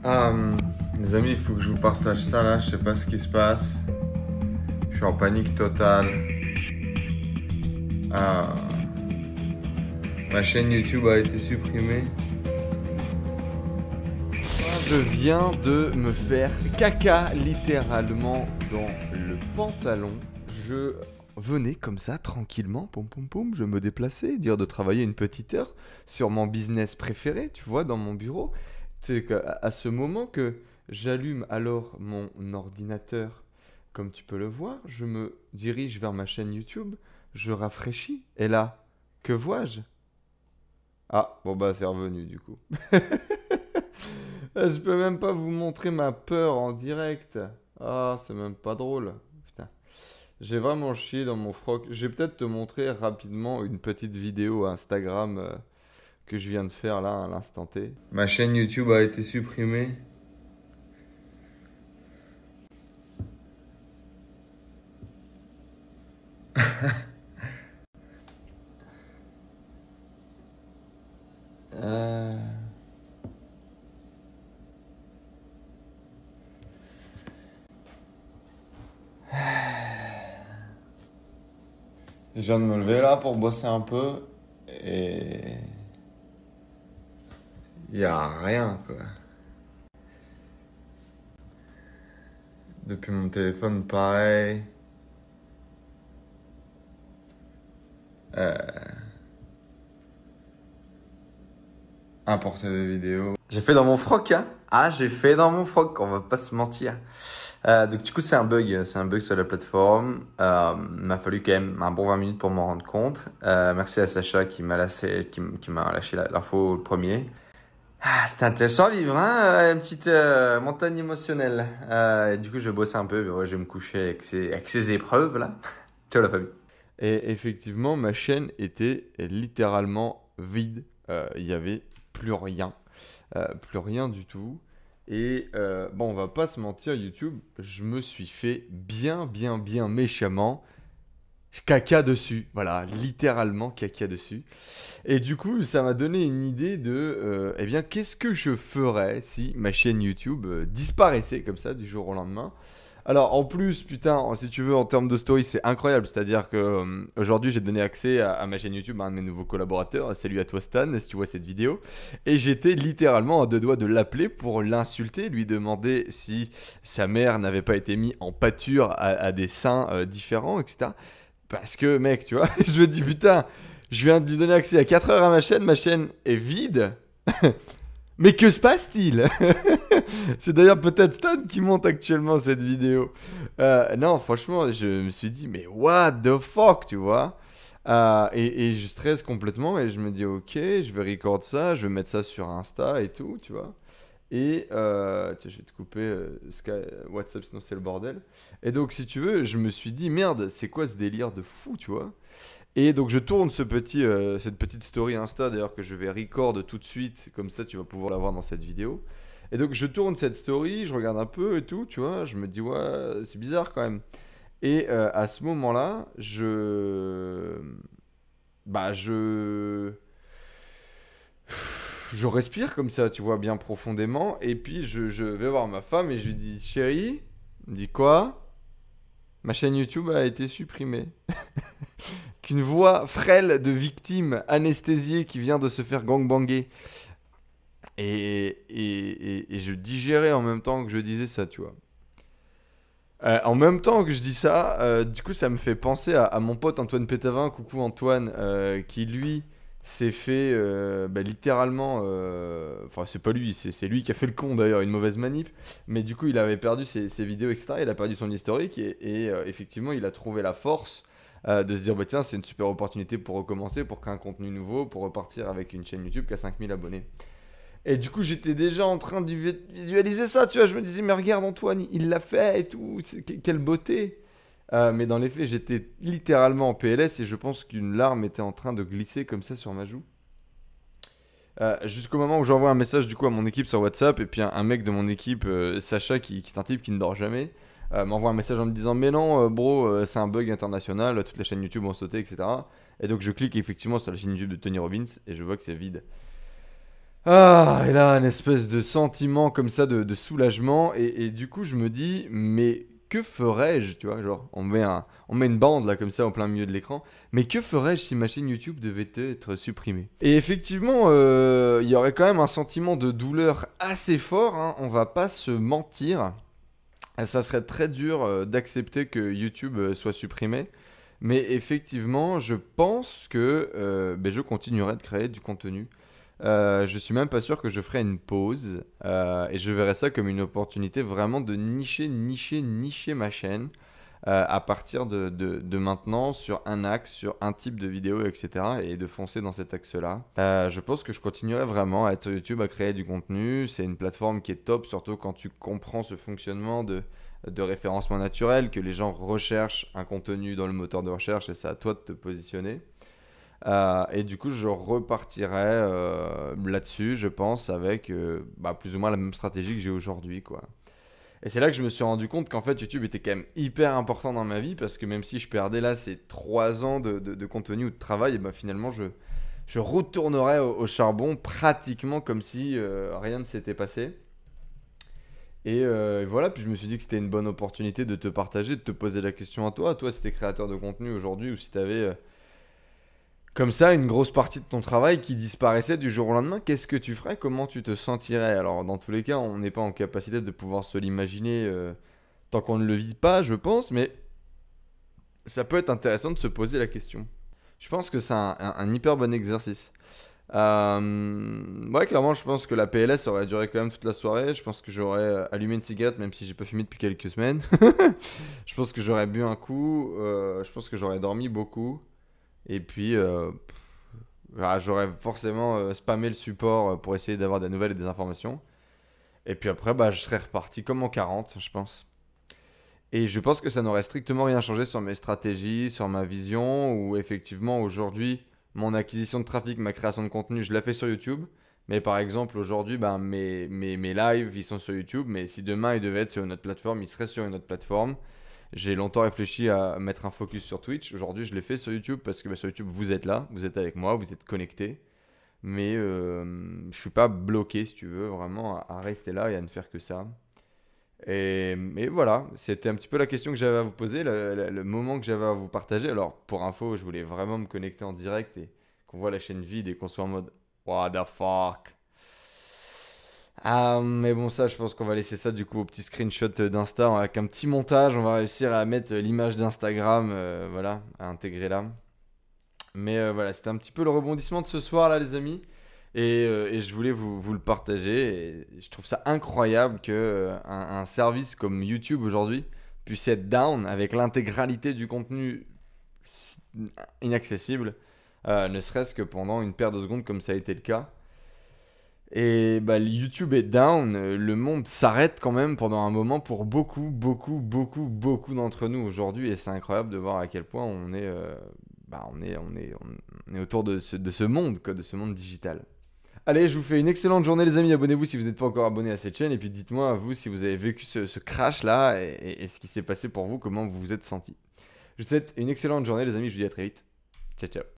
Ah, les amis, il faut que je vous partage ça là, je sais pas ce qui se passe. Je suis en panique totale. Ah, ma chaîne YouTube a été supprimée. Je viens de me faire caca littéralement dans le pantalon. Je venais comme ça tranquillement, poum poum poum, je me déplaçais, dire de travailler une petite heure sur mon business préféré, tu vois, dans mon bureau. C'est qu'à ce moment que j'allume alors mon ordinateur, comme tu peux le voir, je me dirige vers ma chaîne YouTube, je rafraîchis, et là, que vois-je? Ah, bon bah c'est revenu du coup. Je peux même pas vous montrer ma peur en direct. Ah, c'est même pas drôle. Putain. J'ai vraiment chié dans mon froc. Je vais peut-être te montrer rapidement une petite vidéo Instagram que je viens de faire là à l'instant T. Ma chaîne YouTube a été supprimée. Euh, Je viens de me lever là pour bosser un peu et y a rien quoi. Depuis mon téléphone, pareil. Importer des vidéos. J'ai fait dans mon froc, hein. Ah, j'ai fait dans mon froc, on va pas se mentir. Donc du coup, c'est un bug sur la plateforme. M'a fallu quand même un bon 20 minutes pour m'en rendre compte. Merci à Sacha qui m'a lâché l'info le premier. Ah, c'était intéressant à vivre, hein, une petite montagne émotionnelle. Et du coup, je vais bosser un peu, mais ouais, je vais me coucher avec ces épreuves là. Ciao la famille. Et effectivement, ma chaîne était littéralement vide. Il y avait plus rien du tout. Et bon, on va pas se mentir, YouTube, je me suis fait bien méchamment caca dessus. Voilà, littéralement caca dessus. Et du coup, ça m'a donné une idée de, eh bien, qu'est-ce que je ferais si ma chaîne YouTube disparaissait comme ça du jour au lendemain? Alors, en plus, putain, si tu veux, en termes de story, c'est incroyable. C'est-à-dire que aujourd'hui, j'ai donné accès à ma chaîne YouTube à un de mes nouveaux collaborateurs. Salut à toi, Stan, si tu vois cette vidéo. Et j'étais littéralement à deux doigts de l'appeler pour l'insulter, lui demander si sa mère n'avait pas été mise en pâture à des seins différents, etc. Parce que, mec, tu vois, je me dis, putain, je viens de lui donner accès à 4 heures à ma chaîne est vide. Mais que se passe-t-il? C'est d'ailleurs peut-être Stan qui monte actuellement cette vidéo. Non, franchement, je me suis dit, mais what the fuck, tu vois? Et je stresse complètement et je me dis, ok, je vais record ça, je vais mettre ça sur Insta et tout, tu vois? Et tiens, je vais te couper WhatsApp, sinon c'est le bordel. Et donc, si tu veux, je me suis dit, merde, c'est quoi ce délire de fou, tu vois? Et donc je tourne cette petite story Insta d'ailleurs que je vais record tout de suite, comme ça tu vas pouvoir la voir dans cette vidéo. Et donc je tourne cette story, je regarde un peu et tout, tu vois, je me dis ouais, c'est bizarre quand même. Et à ce moment-là, bah je respire comme ça, tu vois, bien profondément. Et puis je vais voir ma femme et je lui dis chérie, elle me dit quoi? Ma chaîne YouTube a été supprimée. Qu'une voix frêle de victime anesthésiée qui vient de se faire gangbanger. Et je digérais en même temps que je disais ça, tu vois. En même temps que je dis ça, du coup, ça me fait penser à mon pote Antoine Pétavin, coucou Antoine, qui lui s'est fait bah, littéralement. Enfin, c'est pas lui, c'est lui qui a fait le con d'ailleurs, une mauvaise manip. Mais du coup, il avait perdu ses vidéos, etc. Il a perdu son historique et effectivement, il a trouvé la force de se dire bah tiens, c'est une super opportunité pour recommencer, pour créer un contenu nouveau, pour repartir avec une chaîne YouTube qui a 5000 abonnés. Et du coup, j'étais déjà en train de visualiser ça, tu vois. Je me disais, mais regarde Antoine, il l'a fait et tout, quelle beauté. Mais dans les faits, j'étais littéralement en PLS et je pense qu'une larme était en train de glisser comme ça sur ma joue. Jusqu'au moment où j'envoie un message du coup à mon équipe sur WhatsApp et puis un mec de mon équipe, Sacha, qui est un type qui ne dort jamais, m'envoie un message en me disant mais non bro, c'est un bug international, toutes les chaînes YouTube ont sauté, etc. Et donc je clique effectivement sur la chaîne YouTube de Tony Robbins et je vois que c'est vide. Ah, et là, une espèce de sentiment comme ça de soulagement. Et du coup, je me dis, mais que ferais-je, tu vois, genre, on met une bande là comme ça en plein milieu de l'écran. Mais que ferais-je si ma chaîne YouTube devait être supprimée? Et effectivement, il y aurait quand même un sentiment de douleur assez fort, hein, on va pas se mentir. Ça serait très dur d'accepter que YouTube soit supprimé. Mais effectivement, je pense que ben, je continuerai de créer du contenu. Je suis même pas sûr que je ferai une pause et je verrai ça comme une opportunité vraiment de nicher ma chaîne à partir de maintenant sur un axe, sur un type de vidéo, etc. et de foncer dans cet axe-là. Je pense que je continuerai vraiment à être sur YouTube, à créer du contenu. C'est une plateforme qui est top, surtout quand tu comprends ce fonctionnement de référencement naturel, que les gens recherchent un contenu dans le moteur de recherche et c'est à toi de te positionner. Et du coup, je repartirai là-dessus, je pense, avec bah, plus ou moins la même stratégie que j'ai aujourd'hui, quoi. Et c'est là que je me suis rendu compte qu'en fait, YouTube était quand même hyper important dans ma vie, parce que même si je perdais là ces 3 ans de contenu ou de travail, et bah, finalement, je retournerais au charbon pratiquement comme si rien ne s'était passé. Et voilà, puis je me suis dit que c'était une bonne opportunité de te partager, de te poser la question à toi. Toi, si t'es créateur de contenu aujourd'hui ou si t'avais comme ça, une grosse partie de ton travail qui disparaissait du jour au lendemain, qu'est-ce que tu ferais? Comment tu te sentirais? Alors, dans tous les cas, on n'est pas en capacité de pouvoir se l'imaginer tant qu'on ne le vit pas, je pense, mais ça peut être intéressant de se poser la question. Je pense que c'est un hyper bon exercice. Ouais, clairement, je pense que la PLS aurait duré quand même toute la soirée. Je pense que j'aurais allumé une cigarette, même si j'ai pas fumé depuis quelques semaines. Je pense que j'aurais bu un coup. Je pense que j'aurais dormi beaucoup. Et puis, voilà, j'aurais forcément spammé le support pour essayer d'avoir des nouvelles et des informations. Et puis après, bah, je serais reparti comme en 40, je pense. Et je pense que ça n'aurait strictement rien changé sur mes stratégies, sur ma vision, où effectivement aujourd'hui, mon acquisition de trafic, ma création de contenu, je la fais sur YouTube. Mais par exemple, aujourd'hui, ben, mes lives, ils sont sur YouTube. Mais si demain, ils devaient être sur une autre plateforme, ils seraient sur une autre plateforme. J'ai longtemps réfléchi à mettre un focus sur Twitch. Aujourd'hui, je l'ai fait sur YouTube parce que bah, sur YouTube, vous êtes là, vous êtes avec moi, vous êtes connectés. Mais je suis pas bloqué, si tu veux, vraiment à rester là et à ne faire que ça. Et voilà, c'était un petit peu la question que j'avais à vous poser, le moment que j'avais à vous partager. Alors, pour info, je voulais vraiment me connecter en direct et qu'on voit la chaîne vide et qu'on soit en mode What the fuck? Ah, mais bon, ça, je pense qu'on va laisser ça du coup au petit screenshot d'Insta avec un petit montage. On va réussir à mettre l'image d'Instagram, voilà, à intégrer là. Mais voilà, c'était un petit peu le rebondissement de ce soir là, les amis. Et je voulais vous le partager. Et je trouve ça incroyable que un service comme YouTube aujourd'hui puisse être down avec l'intégralité du contenu inaccessible, ne serait-ce que pendant une paire de secondes comme ça a été le cas. Et bah, YouTube est down, le monde s'arrête quand même pendant un moment pour beaucoup d'entre nous aujourd'hui. Et c'est incroyable de voir à quel point on est, bah, on est autour de ce monde, quoi, de ce monde digital. Allez, je vous fais une excellente journée les amis, abonnez-vous si vous n'êtes pas encore abonné à cette chaîne et puis dites-moi vous si vous avez vécu ce crash là et ce qui s'est passé pour vous, comment vous vous êtes senti. Je vous souhaite une excellente journée les amis, je vous dis à très vite. Ciao ciao.